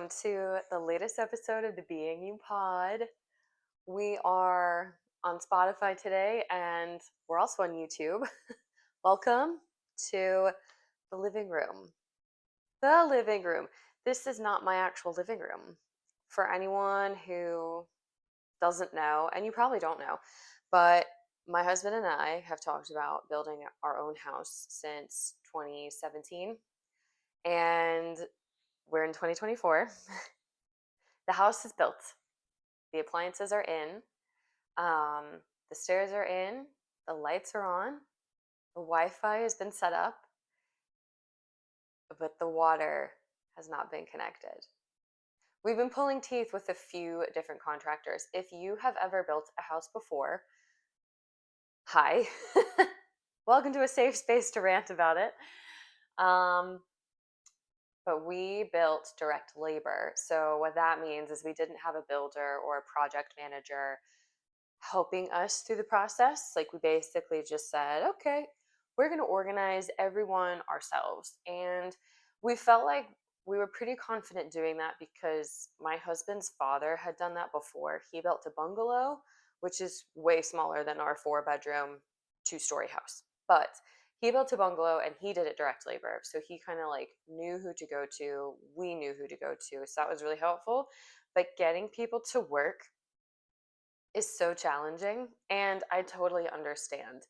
welcome to the latest episode of the Being You Pod. We are on Spotify today and we're also on YouTube. Welcome to the living room. The living room. This is not my actual living room. For anyone who doesn't know, and you probably don't know, but my husband and I have talked about building our own house since 2017, and we're in 2024. The house is built. The appliances are in. The stairs are in. The lights are on. The Wi-Fi has been set up, but the water has not been connected. We've been pulling teeth with a few different contractors. If you have ever built a house before, hi. Welcome to a safe space to rant about it. But we built direct labor. So what that means is we didn't have a builder or a project manager helping us through the process. Like, we basically just said, okay, we're going to organize everyone ourselves. And we felt like we were pretty confident doing that because my husband's father had done that before. He built a bungalow, which is way smaller than our 4-bedroom, 2-story house. But he built a bungalow and he did it direct labor. So he kind of like knew who to go to. We knew who to go to. So that was really helpful. But getting people to work is so challenging, and I totally understand.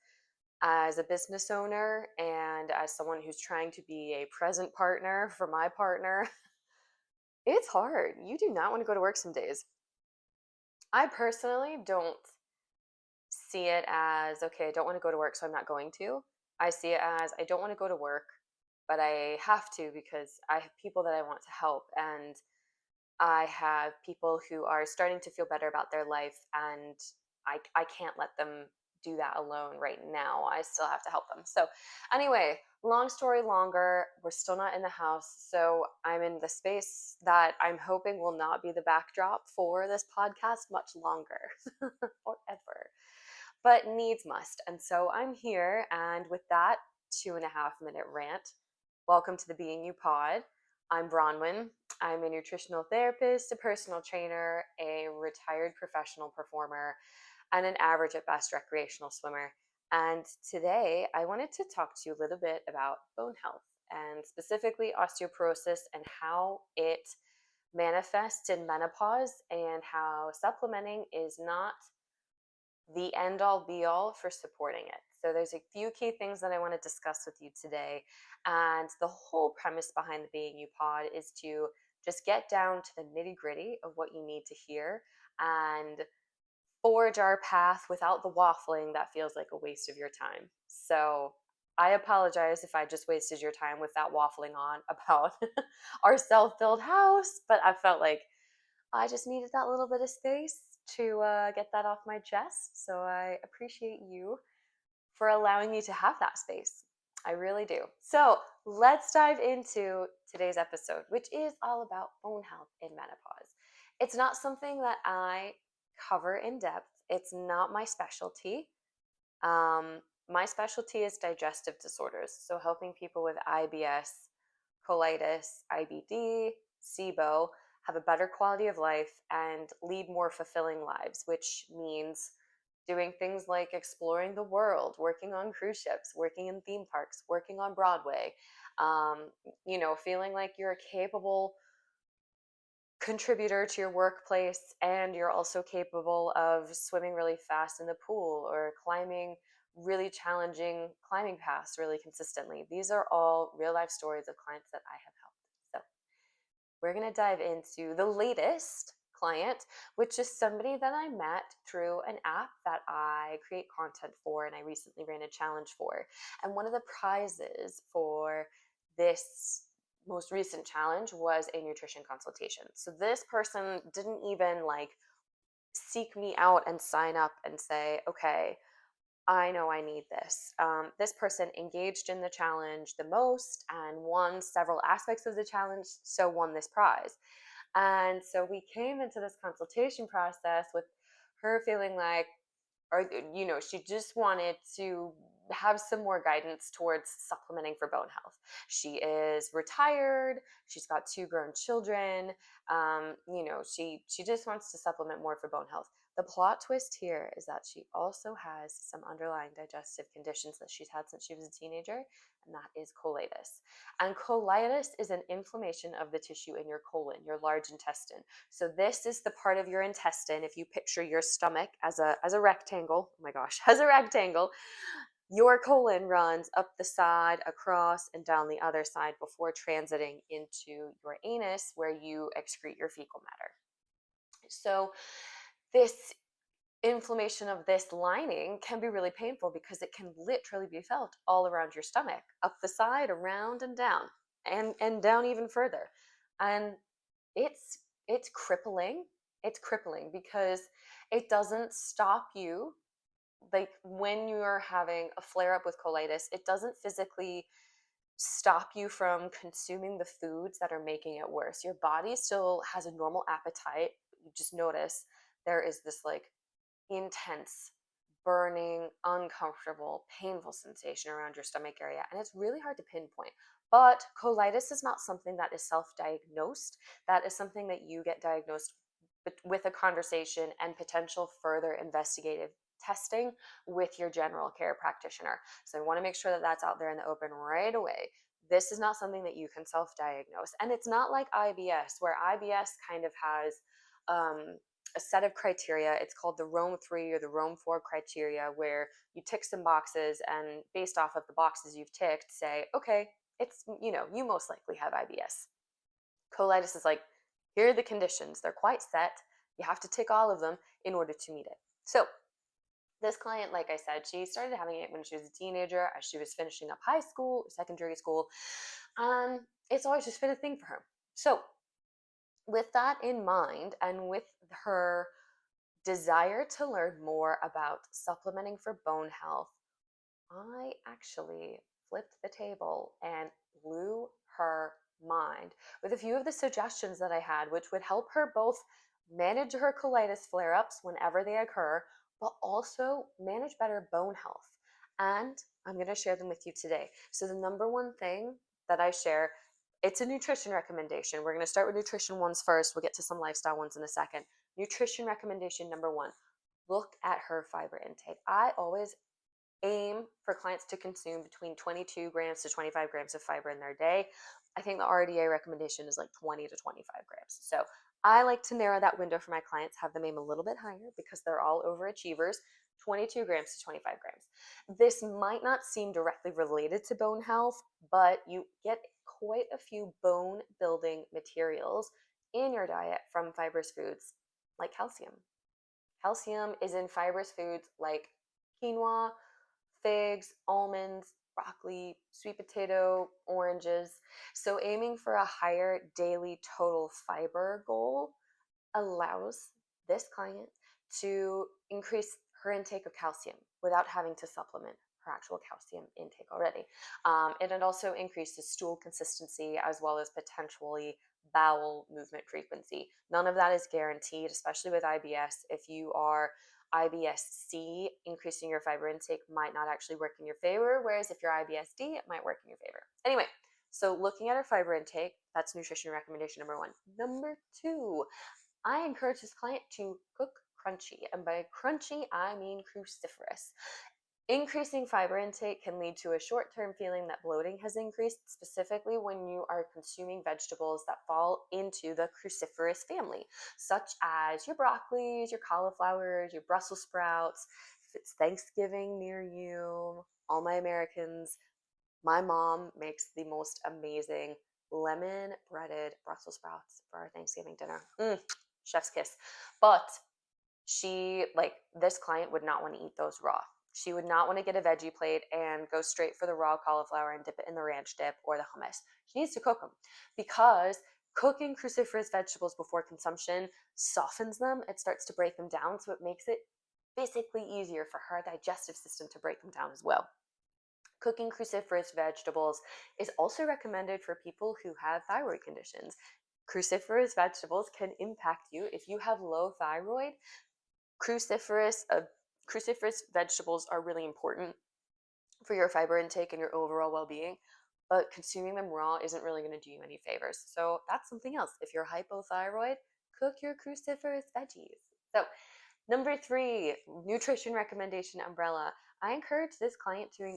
As a business owner and as someone who's trying to be a present partner for my partner, it's hard. You do not want to go to work some days. I personally don't see it as, okay, I don't want to go to work, so I'm not going to. I see it as, I don't want to go to work, but I have to because I have people that I want to help, and I have people who are starting to feel better about their life, and I can't let them do that alone right now. I still have to help them. So anyway, long story longer, we're still not in the house. So I'm in the space that I'm hoping will not be the backdrop for this podcast much longer, forever, but needs must. And so I'm here. And with that 2.5-minute rant, welcome to the Being You Pod. I'm Bronwyn. I'm a nutritional therapist, a personal trainer, a retired professional performer, and an average at best recreational swimmer. And today I wanted to talk to you a little bit about bone health, and specifically osteoporosis and how it manifests in menopause, and how supplementing is not the end all be all for supporting it. So there's a few key things that I want to discuss with you today. And the whole premise behind the Being You Pod is to just get down to the nitty gritty of what you need to hear and forge our path without the waffling that feels like a waste of your time. So I apologize if I just wasted your time with that waffling on about our self-built house, but I felt like I just needed that little bit of space to get that off my chest. So I appreciate you for allowing me to have that space. I really do. So let's dive into today's episode, which is all about bone health in menopause. It's not something that I cover in depth. It's not my specialty. My specialty is digestive disorders. So helping people with IBS, colitis, IBD, SIBO have a better quality of life and lead more fulfilling lives, which means doing things like exploring the world, working on cruise ships, working in theme parks, working on Broadway, feeling like you're a capable contributor to your workplace, and you're also capable of swimming really fast in the pool or climbing really challenging climbing paths really consistently. These are all real life stories of clients that I have helped. So we're going to dive into the latest client, which is somebody that I met through an app that I create content for, and I recently ran a challenge for. And one of the prizes for this most recent challenge was a nutrition consultation. So this person didn't even seek me out and sign up and say, okay, I know I need this. This person engaged in the challenge the most and won several aspects of the challenge, so won this prize. And so we came into this consultation process with her feeling like, or she just wanted to have some more guidance towards supplementing for bone health. She is retired. She's got 2 grown children. She just wants to supplement more for bone health. The plot twist here is that she also has some underlying digestive conditions that she's had since she was a teenager, and that is colitis. And colitis is an inflammation of the tissue in your colon, your large intestine. So this is the part of your intestine. If you picture your stomach as a rectangle, oh my gosh, as a rectangle, your colon runs up the side, across, and down the other side before transiting into your anus, where you excrete your fecal matter. So this inflammation of this lining can be really painful because it can literally be felt all around your stomach, up the side, around, and down, and down even further. And it's crippling. It's crippling because it doesn't stop you. Like when you're having a flare up with colitis, it doesn't physically stop you from consuming the foods that are making it worse. Your body still has a normal appetite. You just notice there is this like intense, burning, uncomfortable, painful sensation around your stomach area. And it's really hard to pinpoint. But colitis is not something that is self diagnosed. That is something that you get diagnosed with a conversation and potential further investigative testing with your general care practitioner. So I want to make sure that that's out there in the open right away. This is not something that you can self diagnose. And it's not like IBS, where IBS kind of has a set of criteria. It's called the Rome 3 or the Rome 4 criteria, where you tick some boxes, and based off of the boxes you've ticked, say, okay, you most likely have IBS. Colitis is like, here are the conditions. They're quite set. You have to tick all of them in order to meet it. So this client, like I said, she started having it when she was a teenager, as she was finishing up high school or secondary school. And it's always just been a thing for her. So with that in mind, and with her desire to learn more about supplementing for bone health, I actually flipped the table and blew her mind with a few of the suggestions that I had, which would help her both manage her colitis flare ups whenever they occur, but also manage better bone health. And I'm going to share them with you today. So, the number one thing that I share, it's a nutrition recommendation. We're going to start with nutrition ones first. We'll get to some lifestyle ones in a second. Nutrition recommendation number one, look at her fiber intake. I always aim for clients to consume between 22 grams to 25 grams of fiber in their day. I think the RDA recommendation is like 20 to 25 grams. So I like to narrow that window for my clients, have them aim a little bit higher because they're all overachievers. 22 grams to 25 grams. This might not seem directly related to bone health, but you get quite a few bone building materials in your diet from fibrous foods like calcium. Calcium is in fibrous foods like quinoa, figs, almonds, broccoli, sweet potato, oranges. So aiming for a higher daily total fiber goal allows this client to increase her intake of calcium without having to supplement her actual calcium intake already. And it also increases stool consistency as well as potentially bowel movement frequency. None of that is guaranteed, especially with IBS. If you are IBS-C, increasing your fiber intake might not actually work in your favor, whereas if you're IBS-D, it might work in your favor. Anyway, so looking at our fiber intake, that's nutrition recommendation number one. Number two, I encourage this client to cook crunchy, and by crunchy, I mean cruciferous. Increasing fiber intake can lead to a short-term feeling that bloating has increased, specifically when you are consuming vegetables that fall into the cruciferous family, such as your broccolis, your cauliflowers, your Brussels sprouts. If it's Thanksgiving near you, all my Americans, my mom makes the most amazing lemon breaded Brussels sprouts for our Thanksgiving dinner. Chef's kiss. But this client would not want to eat those raw. She would not want to get a veggie plate and go straight for the raw cauliflower and dip it in the ranch dip or the hummus. She needs to cook them because cooking cruciferous vegetables before consumption softens them. It starts to break them down, so it makes it basically easier for her digestive system to break them down as well. Cooking cruciferous vegetables is also recommended for people who have thyroid conditions. Cruciferous vegetables can impact you if you have low thyroid. Cruciferous vegetables are really important for your fiber intake and your overall well-being, but consuming them raw isn't really going to do you any favors. So that's something else. If you're hypothyroid, cook your cruciferous veggies. So number 3, nutrition recommendation umbrella. I encourage this client to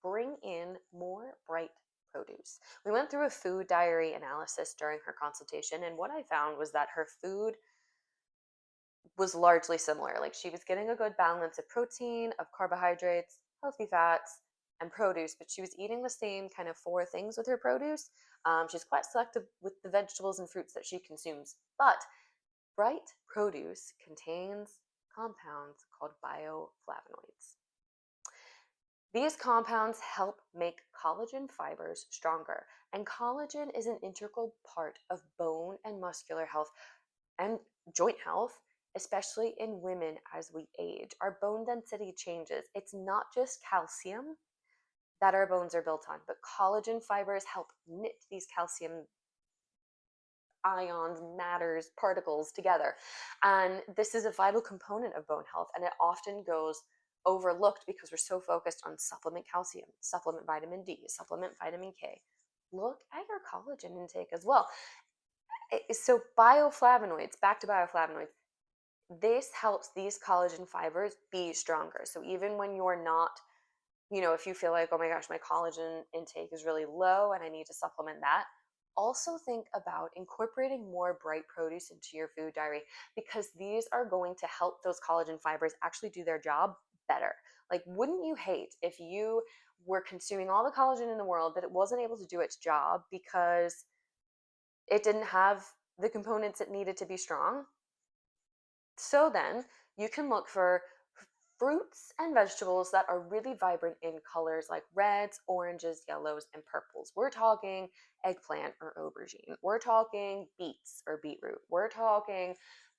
bring in more bright produce. We went through a food diary analysis during her consultation, and what I found was that her food was largely similar. Like, she was getting a good balance of protein, of carbohydrates, healthy fats, and produce, but she was eating the same kind of 4 things with her produce. She's quite selective with the vegetables and fruits that she consumes. But bright produce contains compounds called bioflavonoids. These compounds help make collagen fibers stronger, and collagen is an integral part of bone and muscular health and joint health, especially in women as we age. Our bone density changes. It's not just calcium that our bones are built on, but collagen fibers help knit these calcium ions, matters, particles together. And this is a vital component of bone health, and it often goes overlooked because we're so focused on supplement calcium, supplement vitamin D, supplement vitamin K. Look at your collagen intake as well. So bioflavonoids, back to bioflavonoids, this helps these collagen fibers be stronger. So even when you're not, if you feel like, oh my gosh, my collagen intake is really low and I need to supplement that, also think about incorporating more bright produce into your food diary, because these are going to help those collagen fibers actually do their job better. Like, wouldn't you hate if you were consuming all the collagen in the world, but it wasn't able to do its job because it didn't have the components it needed to be strong? So then you can look for fruits and vegetables that are really vibrant in colors like reds, oranges, yellows, and purples. We're talking eggplant or aubergine. We're talking beets or beetroot. We're talking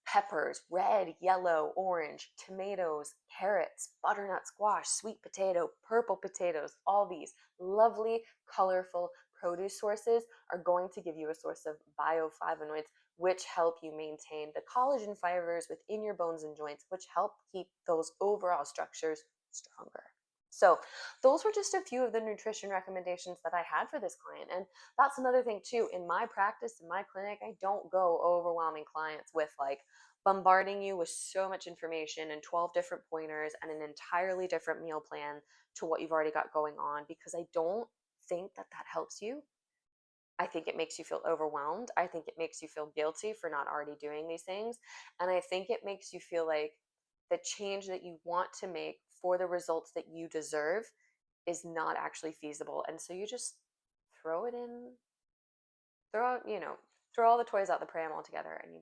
peppers, red, yellow, orange, tomatoes, carrots, butternut squash, sweet potato, purple potatoes. All these lovely, colorful produce sources are going to give you a source of bioflavonoids, which help you maintain the collagen fibers within your bones and joints, which help keep those overall structures stronger. So those were just a few of the nutrition recommendations that I had for this client. And that's another thing too. In my practice, in my clinic, I don't go overwhelming clients with like bombarding you with so much information and 12 different pointers and an entirely different meal plan to what you've already got going on, because I don't think that that helps you. I think it makes you feel overwhelmed. I think it makes you feel guilty for not already doing these things. And I think it makes you feel like the change that you want to make for the results that you deserve is not actually feasible. And so you just throw it in, throw out, throw all the toys out the pram altogether, and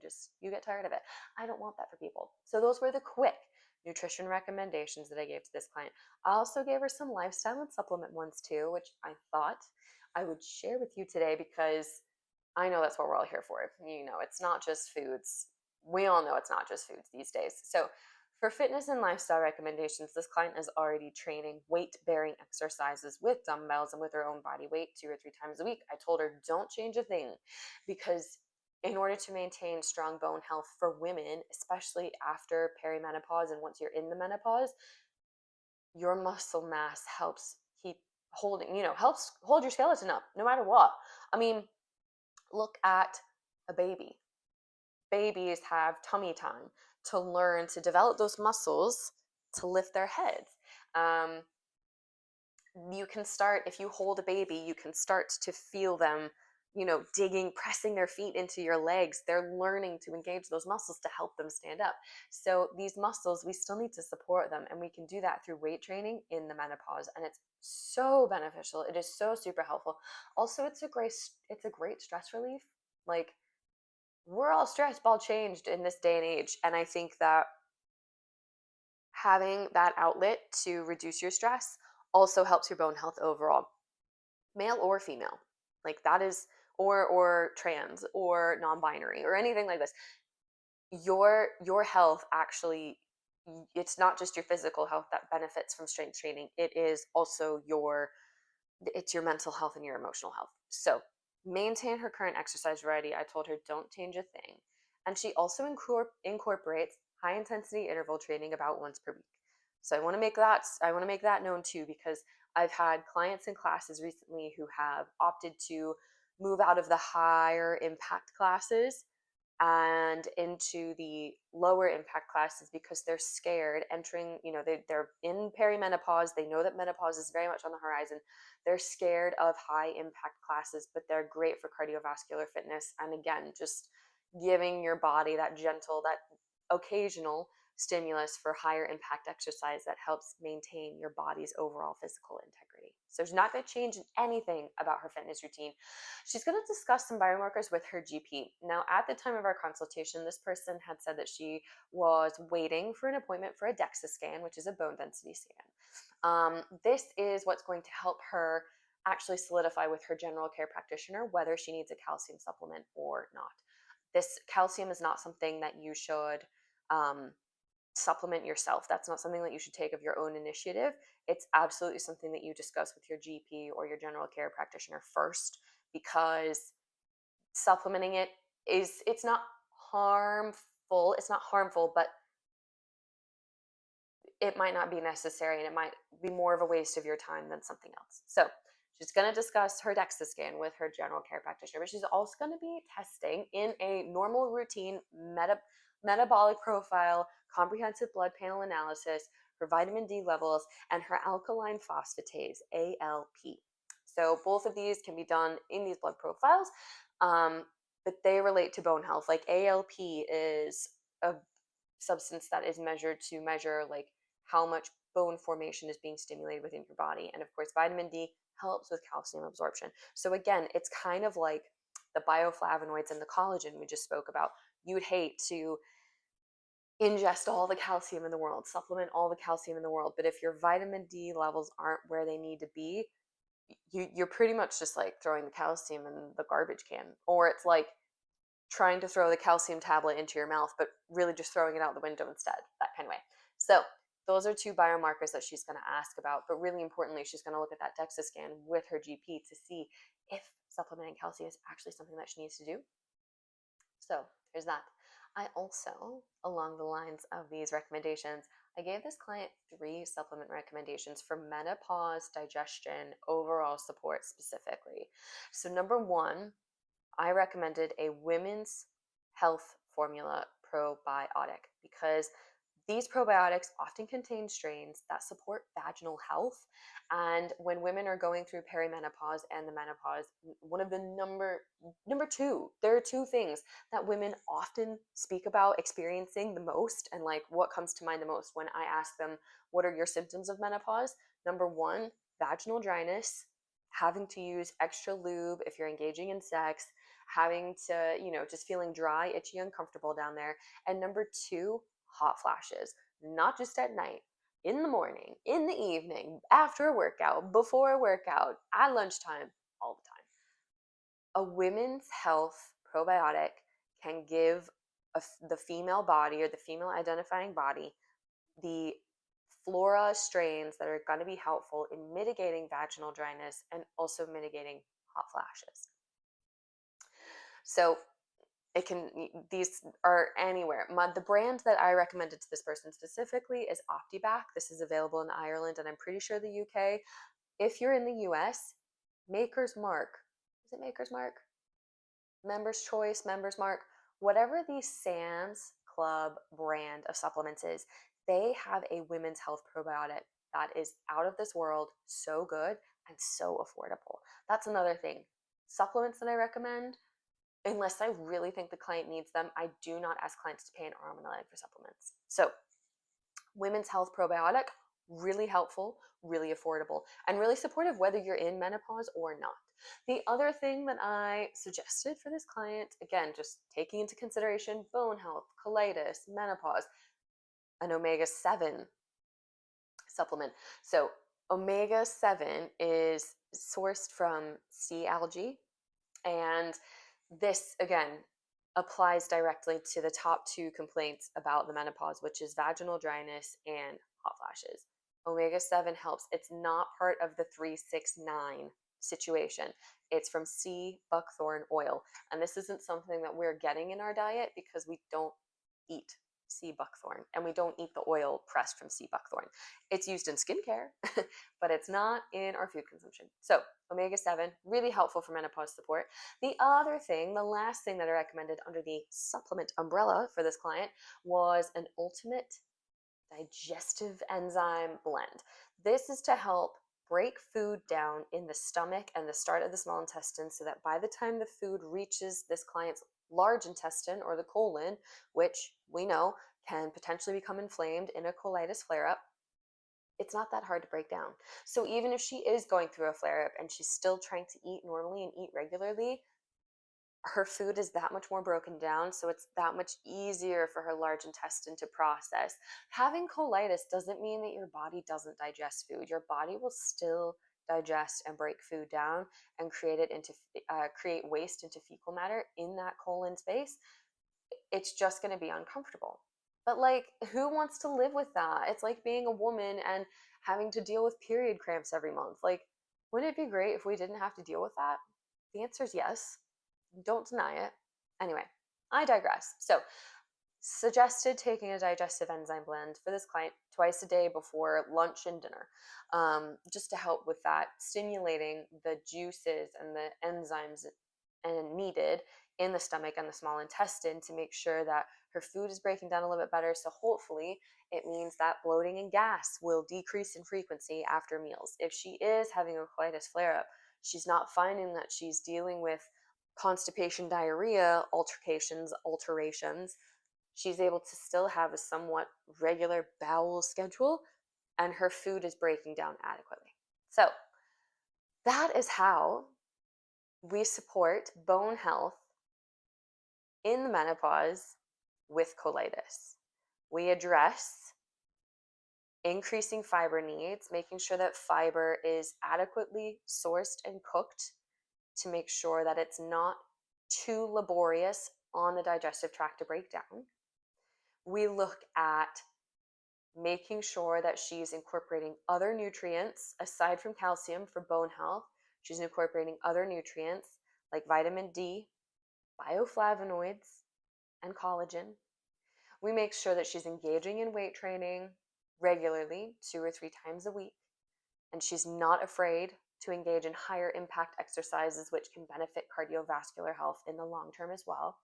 you get tired of it. I don't want that for people. So those were the quick nutrition recommendations that I gave to this client. I also gave her some lifestyle and supplement ones too, which I thought I would share with you today, because I know that's what we're all here for. It's not just foods. We all know it's not just foods these days. So for fitness and lifestyle recommendations, this client is already training weight-bearing exercises with dumbbells and with her own body weight 2 or 3 times a week. I told her, don't change a thing, because in order to maintain strong bone health for women, especially after perimenopause and once you're in the menopause, your muscle mass helps keep helps hold your skeleton up no matter what. I mean, look at a baby. Babies have tummy time to learn to develop those muscles to lift their heads. You can start, if you hold a baby, you can start to feel them, digging, pressing their feet into your legs. They're learning to engage those muscles to help them stand up. So these muscles, we still need to support them, and we can do that through weight training in the menopause, and it's so beneficial. It is so super helpful. Also, it's a great stress relief. Like, we're all stressed, ball changed in this day and age, and I think that having that outlet to reduce your stress also helps your bone health overall, male or female. Like, that is, or trans or non-binary or anything like this. Your health actually, it's not just your physical health that benefits from strength training. It is also it's your mental health and your emotional health. So maintain her current exercise variety. I told her, don't change a thing. And she also incorporates high intensity interval training about once per week. So I want to make that known too, because I've had clients in classes recently who have opted to move out of the higher impact classes and into the lower impact classes because they're scared entering, they're in perimenopause. They know that menopause is very much on the horizon. They're scared of high impact classes, but they're great for cardiovascular fitness. And again, just giving your body that gentle, that occasional stimulus for higher impact exercise that helps maintain your body's overall physical integrity. So she's not going to change anything about her fitness routine. She's going to discuss some biomarkers with her GP. Now, at the time of our consultation, this person had said that she was waiting for an appointment for a DEXA scan, which is a bone density scan. This is what's going to help her actually solidify with her general care practitioner whether she needs a calcium supplement or not. This calcium is not something that you should supplement yourself. That's not something that you should take of your own initiative. It's absolutely something that you discuss with your GP or your general care practitioner first, because supplementing it's not harmful. It's not harmful, but it might not be necessary, and it might be more of a waste of your time than something else. So she's going to discuss her DEXA scan with her general care practitioner, but she's also going to be testing in a normal routine metabolic profile, comprehensive blood panel analysis, her vitamin D levels, and her alkaline phosphatase, ALP. So both of these can be done in these blood profiles, but they relate to bone health. Like ALP is a substance that is measured to measure like how much bone formation is being stimulated within your body. And of course, vitamin D helps with calcium absorption. So again, it's kind of like the bioflavonoids and the collagen we just spoke about. You would hate to ingest all the calcium in the world, supplement all the calcium in the world, but if your vitamin D levels aren't where they need to be, you're pretty much just like throwing the calcium in the garbage can. Or it's like trying to throw the calcium tablet into your mouth, but really just throwing it out the window instead, that kind of way. So those are two biomarkers that she's going to ask about, but really importantly, she's going to look at that DEXA scan with her GP to see if supplementing calcium is actually something that she needs to do. So there's that. I also, along the lines of these recommendations, I gave this client 3 supplement recommendations for menopause, digestion, overall support specifically. So number 1, I recommended a women's health formula probiotic because these probiotics often contain strains that support vaginal health. And when women are going through perimenopause and the menopause, one of the number 2, there are 2 things that women often speak about experiencing the most, and like what comes to mind the most when I ask them, what are your symptoms of menopause? Number 1, vaginal dryness, having to use extra lube if you're engaging in sex, having to, just feeling dry, itchy, uncomfortable down there. And number 2, hot flashes, not just at night, in the morning, in the evening, after a workout, before a workout, at lunchtime, all the time. A women's health probiotic can give the female body, or the female identifying body, the flora strains that are going to be helpful in mitigating vaginal dryness and also mitigating hot flashes. So these are anywhere. The brand that I recommended to this person specifically is OptiBac. This is available in Ireland and I'm pretty sure the UK. If you're in the US, Maker's Mark. Is it Maker's Mark? Members Choice, Members Mark, whatever the Sam's Club brand of supplements is, they have a women's health probiotic that is out of this world, so good and so affordable. That's another thing. Supplements that I recommend, unless I really think the client needs them, I do not ask clients to pay an arm and a leg for supplements. So women's health probiotic, really helpful, really affordable, and really supportive whether you're in menopause or not. The other thing that I suggested for this client, again, just taking into consideration bone health, colitis, menopause, an omega-7 supplement. So omega-7 is sourced from sea algae, and this, again, applies directly to the top 2 complaints about the menopause, which is vaginal dryness and hot flashes. Omega-7 helps. It's not part of the 369 situation. It's from sea buckthorn oil. And this isn't something that we're getting in our diet because we don't eat sea buckthorn, and we don't eat the oil pressed from sea buckthorn. It's used in skincare, but it's not in our food consumption. So omega-7, really helpful for menopause support. The other thing, the last thing that I recommended under the supplement umbrella for this client was an ultimate digestive enzyme blend. This is to help break food down in the stomach and the start of the small intestine so that by the time the food reaches this client's large intestine or the colon, which we know can potentially become inflamed in a colitis flare up, it's not that hard to break down. So even if she is going through a flare up and she's still trying to eat normally and eat regularly, her food is that much more broken down, so it's that much easier for her large intestine to process. Having colitis doesn't mean that your body doesn't digest food. Your body will still digest and break food down and create waste into fecal matter in that colon space. It's just going to be uncomfortable. But like, who wants to live with that? It's like being a woman and having to deal with period cramps every month. Like, wouldn't it be great if we didn't have to deal with that? The answer is yes. Don't deny it. Anyway, I digress. So, suggested taking a digestive enzyme blend for this client twice a day before lunch and dinner, just to help with that, stimulating the juices and the enzymes and needed in the stomach and the small intestine to make sure that her food is breaking down a little bit better. So hopefully it means that bloating and gas will decrease in frequency after meals. If she is having a colitis flare up, she's not finding that she's dealing with constipation, diarrhea, alterations. She's able to still have a somewhat regular bowel schedule and her food is breaking down adequately. So that is how we support bone health in the menopause with colitis. We address increasing fiber needs, making sure that fiber is adequately sourced and cooked to make sure that it's not too laborious on the digestive tract to break down. We look at making sure that she's incorporating other nutrients aside from calcium for bone health. She's incorporating other nutrients like vitamin D, bioflavonoids, and collagen. We make sure that she's engaging in weight training regularly, 2 or 3 times a week, and she's not afraid to engage in higher impact exercises, which can benefit cardiovascular health in the long term as well.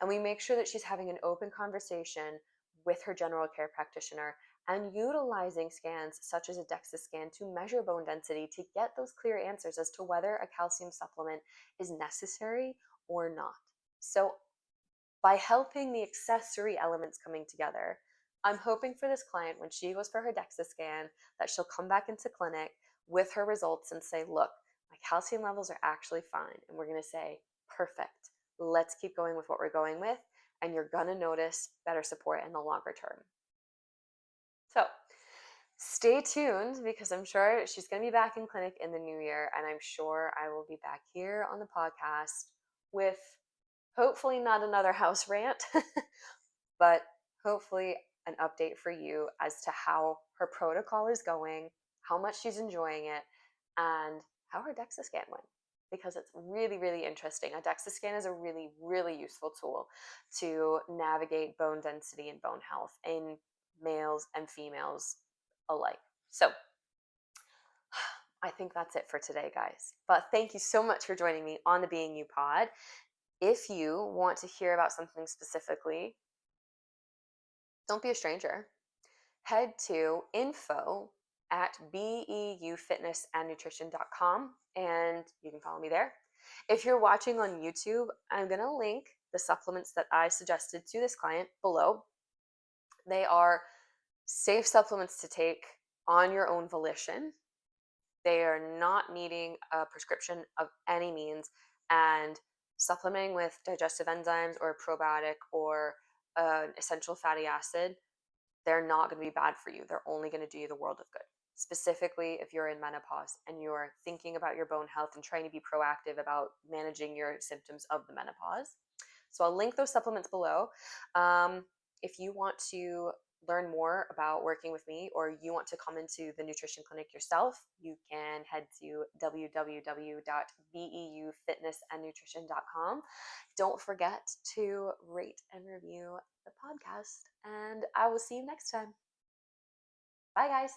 And we make sure that she's having an open conversation with her general care practitioner and utilizing scans such as a DEXA scan to measure bone density to get those clear answers as to whether a calcium supplement is necessary or not. So by helping the accessory elements coming together, I'm hoping for this client when she goes for her DEXA scan that she'll come back into clinic with her results and say, look, my calcium levels are actually fine. And we're going to say, perfect. Let's keep going with what we're going with. And you're going to notice better support in the longer term. So stay tuned because I'm sure she's going to be back in clinic in the new year. And I'm sure I will be back here on the podcast with hopefully not another house rant, but hopefully an update for you as to how her protocol is going, how much she's enjoying it, and how her DEXA scan went. Because it's really, really interesting. A DEXA scan is a really, really useful tool to navigate bone density and bone health in males and females alike. So I think that's it for today, guys. But thank you so much for joining me on the Being You Pod. If you want to hear about something specifically, don't be a stranger. Head to info@beufitnessandnutrition.com and you can follow me there. If you're watching on YouTube, I'm going to link the supplements that I suggested to this client below. They are safe supplements to take on your own volition. They are not needing a prescription of any means, and supplementing with digestive enzymes or a probiotic or an essential fatty acid, they're not going to be bad for you. They're only going to do you the world of good. Specifically, if you're in menopause and you're thinking about your bone health and trying to be proactive about managing your symptoms of the menopause. So I'll link those supplements below. If you want to learn more about working with me, or you want to come into the nutrition clinic yourself, you can head to www.beufitnessandnutrition.com. Don't forget to rate and review the podcast, and I will see you next time. Bye, guys.